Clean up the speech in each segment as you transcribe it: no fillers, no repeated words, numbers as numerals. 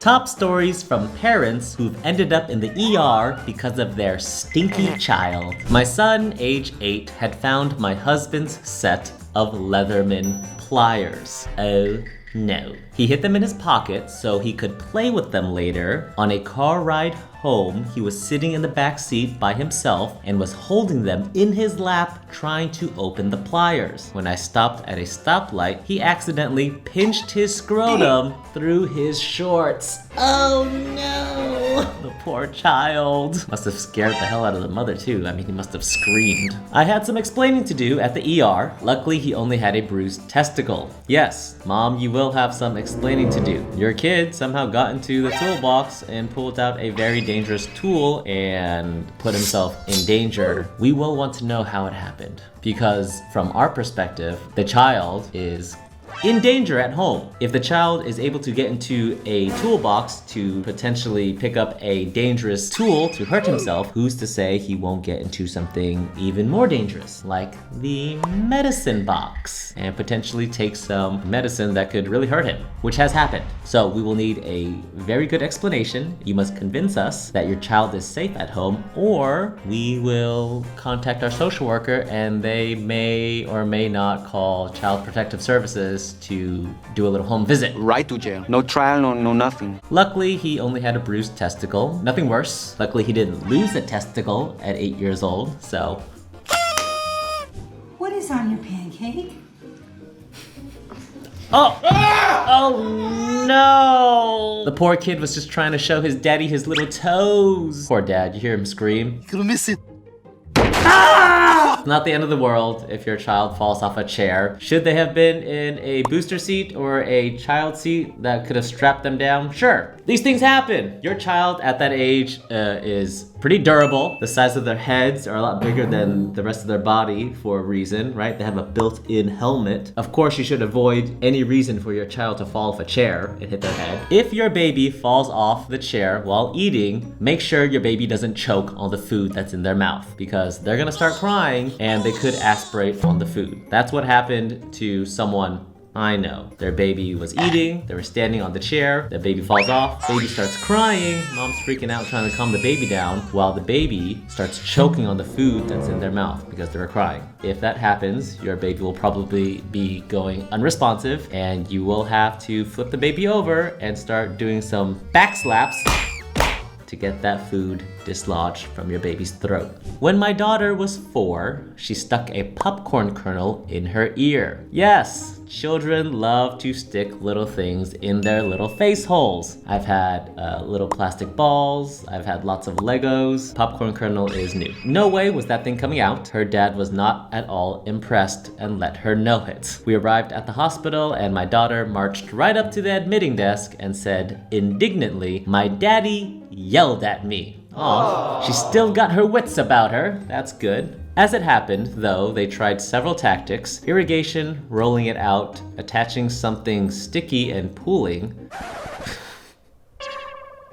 Top stories from parents who've ended up in the ER because of their stinky child. My son, age 8, had found my husband's set of Leatherman pliers. Oh no. He hid them in his pocket so he could play with them later. On a car ride home, he was sitting in the back seat by himself and was holding them in his lap trying to open the pliers. When I stopped at a stoplight, he accidentally pinched his scrotum through his shorts. Oh no! The poor child. Must have scared the hell out of the mother too. I mean, he must have screamed. I had some explaining to do at the ER. Luckily, he only had a bruised testicle. Yes, Mom, you will have some explaining to do. Your kid somehow got into the toolbox and pulled out a very dangerous tool and put himself in danger. We will want to know how it happened because from our perspective, the child is in danger at home. If the child is able to get into a toolbox to potentially pick up a dangerous tool to hurt himself, who's to say he won't get into something even more dangerous, like the medicine box, and potentially take some medicine that could really hurt him, which has happened. So we will need a very good explanation. You must convince us that your child is safe at home, or we will contact our social worker and they may or may not call Child Protective Services to do a little home visit. Right to jail. No trial, no nothing. Luckily, he only had a bruised testicle. Nothing worse. Luckily, he didn't lose a testicle at 8 years old, so. What is on your pancake? Oh! Oh no! The poor kid was just trying to show his daddy his little toes. Poor dad, you hear him scream. You'll miss it. It's not the end of the world if your child falls off a chair. Should they have been in a booster seat or a child seat that could have strapped them down? Sure. These things happen. Your child at that age is pretty durable. The size of their heads are a lot bigger than the rest of their body for a reason, right? They have a built-in helmet. Of course, you should avoid any reason for your child to fall off a chair and hit their head. If your baby falls off the chair while eating, make sure your baby doesn't choke on the food that's in their mouth because they're gonna start crying and they could aspirate on the food. That's what happened to someone I know. Their baby was eating, they were standing on the chair, the baby falls off, baby starts crying, mom's freaking out trying to calm the baby down, while the baby starts choking on the food that's in their mouth because they were crying. If that happens, your baby will probably be going unresponsive and you will have to flip the baby over and start doing some back slaps to get that food dislodged from your baby's throat. When my daughter was 4, she stuck a popcorn kernel in her ear. Yes, children love to stick little things in their little face holes. I've had little plastic balls, I've had lots of Legos. Popcorn kernel is new. No way was that thing coming out. Her dad was not at all impressed and let her know it. We arrived at the hospital and my daughter marched right up to the admitting desk and said indignantly, "My daddy yelled at me." Aw, she still got her wits about her. That's good. As it happened, though, they tried several tactics: irrigation, rolling it out, attaching something sticky and pooling.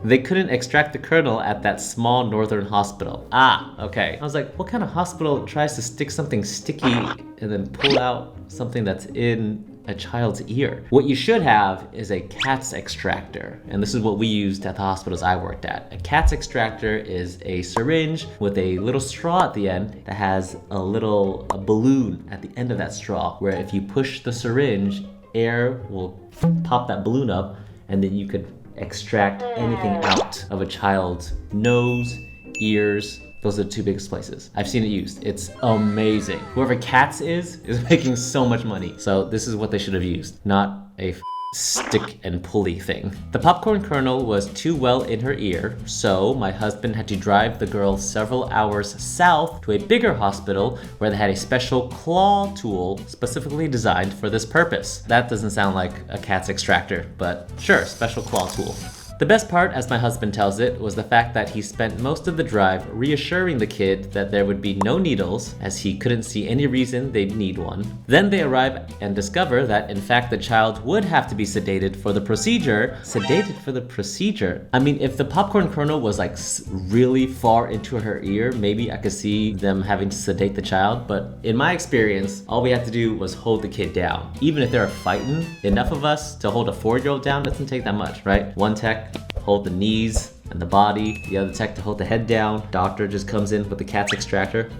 They couldn't extract the kernel at that small northern hospital. Ah, okay. I was like, what kind of hospital tries to stick something sticky and then pull out something that's in a child's ear? What you should have is a cat's extractor. And this is what we used at the hospitals I worked at. A cat's extractor is a syringe with a little straw at the end that has a balloon at the end of that straw, where if you push the syringe, air will pop that balloon up and then you could extract anything out of a child's nose, ears. Those are the two biggest places. I've seen it used. It's amazing. Whoever Katz is making so much money. So this is what they should have used, not a stick and pulley thing. The popcorn kernel was too well in her ear, so my husband had to drive the girl several hours south to a bigger hospital where they had a special claw tool specifically designed for this purpose. That doesn't sound like a cat's extractor, but sure, special claw tool. The best part, as my husband tells it, was the fact that he spent most of the drive reassuring the kid that there would be no needles, as he couldn't see any reason they'd need one. Then they arrive and discover that in fact the child would have to be sedated for the procedure. Sedated for the procedure? I mean, if the popcorn kernel was like really far into her ear, maybe I could see them having to sedate the child, but in my experience, all we had to do was hold the kid down. Even if they were fighting, enough of us to hold a 4-year-old down doesn't take that much, right? One tech, hold the knees and the body, the other tech to hold the head down. Doctor just comes in with the cat's extractor,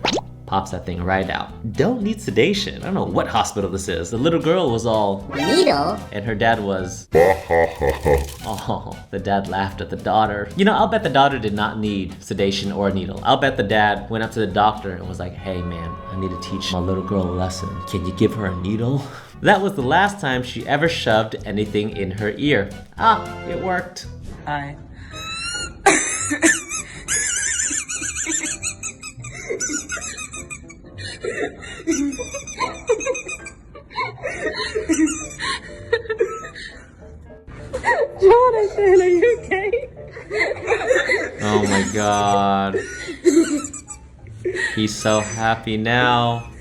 pops that thing right out. Don't need sedation. I don't know what hospital this is. The little girl was all Needle? and her dad was oh, the dad laughed at the daughter. You know, I'll bet the daughter did not need sedation or a needle. I'll bet the dad went up to the doctor and was like, hey man, I need to teach my little girl a lesson. Can you give her a needle? That was the last time she ever shoved anything in her ear. Ah, it worked. Hi. Jonathan, are you okay? Oh my god. He's so happy now.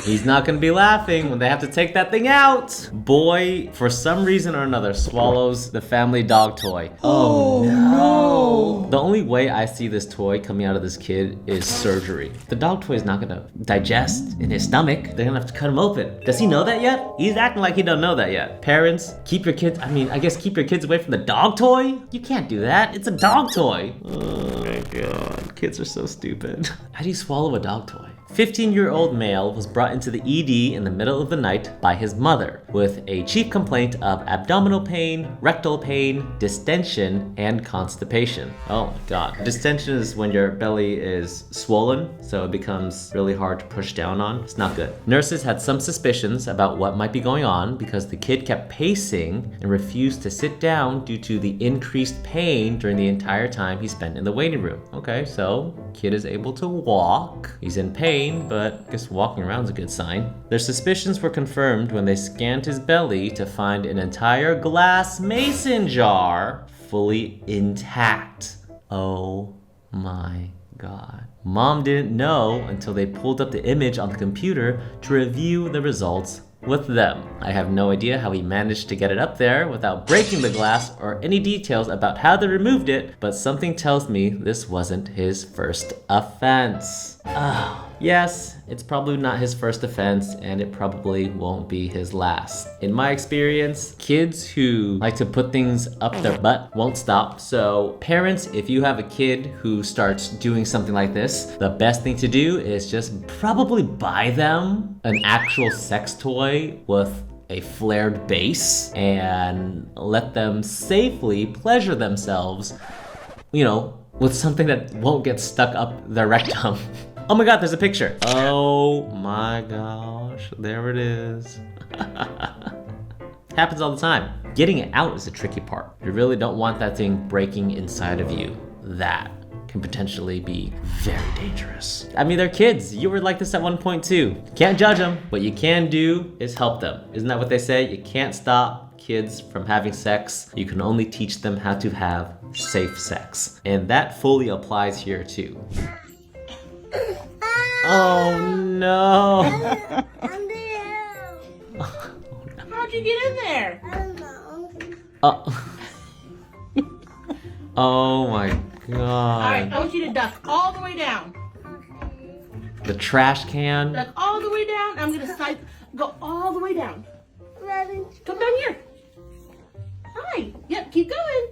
He's not gonna be laughing when they have to take that thing out. Boy, for some reason or another, swallows the family dog toy. Oh no. The only way I see this toy coming out of this kid is surgery. The dog toy is not gonna digest in his stomach. They're gonna have to cut him open. Does he know that yet? He's acting like he don't know that yet. Parents, keep your kids, I guess keep your kids away from the dog toy? You can't do that. It's a dog toy. Oh my god. Kids are so stupid. How do you swallow a dog toy? 15-year-old male was brought into the ED in the middle of the night by his mother with a chief complaint of abdominal pain, rectal pain, distension, and constipation. Oh my god. Distension is when your belly is swollen, so it becomes really hard to push down on. It's not good. Nurses had some suspicions about what might be going on because the kid kept pacing and refused to sit down due to the increased pain during the entire time he spent in the waiting room. Okay, so kid is able to walk. He's in pain, but I guess walking around is a good sign. Their suspicions were confirmed when they scanned his belly to find an entire glass mason jar fully intact. Oh my god. Mom didn't know until they pulled up the image on the computer to review the results with them. I have no idea how he managed to get it up there without breaking the glass or any details about how they removed it, but something tells me this wasn't his first offense. Yes, it's probably not his first offense, and it probably won't be his last. In my experience, kids who like to put things up their butt won't stop. So parents, if you have a kid who starts doing something like this, the best thing to do is just probably buy them an actual sex toy with a flared base and let them safely pleasure themselves, you know, with something that won't get stuck up their rectum. Oh my god, there's a picture. Oh my gosh, there it is. Happens all the time. Getting it out is the tricky part. You really don't want that thing breaking inside of you. That can potentially be very dangerous. I mean, they're kids. You were like this at one point too. Can't judge them. What you can do is help them. Isn't that what they say? You can't stop kids from having sex. You can only teach them how to have safe sex. And that fully applies here too. Oh no. How'd you get in there? I don't know. Oh my All right, god. I want you to duck all the way down. The trash can. Duck all the way down. I'm gonna go all the way down. Come down here. Hi. Yep, keep going.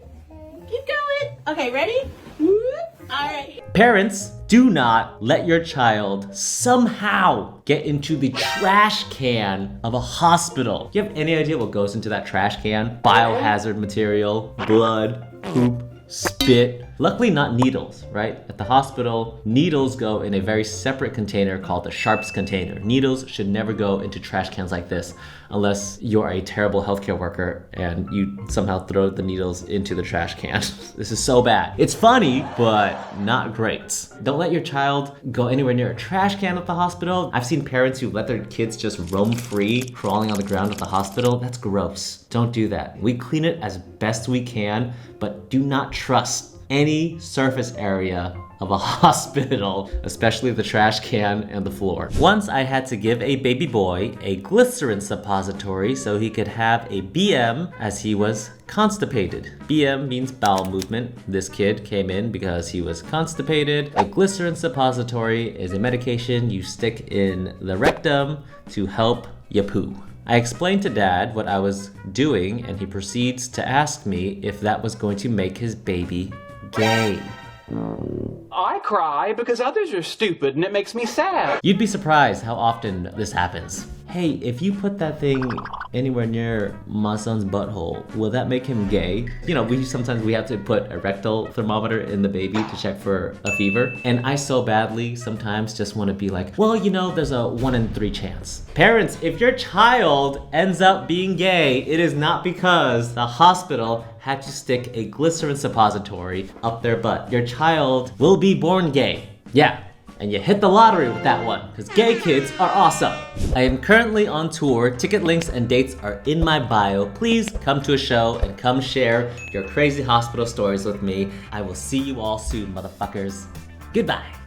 Keep going. Okay, ready? Whoop. All right. Parents, do not let your child somehow get into the trash can of a hospital. Do you have any idea what goes into that trash can? Biohazard material, blood, poop, spit. Luckily not needles, right? At the hospital, needles go in a very separate container called the sharps container. Needles should never go into trash cans like this unless you're a terrible healthcare worker and you somehow throw the needles into the trash can. This is so bad. It's funny, but not great. Don't let your child go anywhere near a trash can at the hospital. I've seen parents who let their kids just roam free, crawling on the ground at the hospital. That's gross. Don't do that. We clean it as best we can, but do not trust any surface area of a hospital, especially the trash can and the floor. Once I had to give a baby boy a glycerin suppository so he could have a BM as he was constipated. BM means bowel movement. This kid came in because he was constipated. A glycerin suppository is a medication you stick in the rectum to help you poo. I explained to Dad what I was doing, and he proceeds to ask me if that was going to make his baby gay. I cry because others are stupid and it makes me sad. You'd be surprised how often this happens. Hey, if you put that thing anywhere near my son's butthole, will that make him gay? You know, sometimes we have to put a rectal thermometer in the baby to check for a fever. And I so badly sometimes just want to be like, well, you know, there's a 1 in 3 chance. Parents, if your child ends up being gay, it is not because the hospital had to stick a glycerin suppository up their butt. Your child will be born gay. Yeah. And you hit the lottery with that one, because gay kids are awesome. I am currently on tour. Ticket links and dates are in my bio. Please come to a show and come share your crazy hospital stories with me. I will see you all soon, motherfuckers. Goodbye.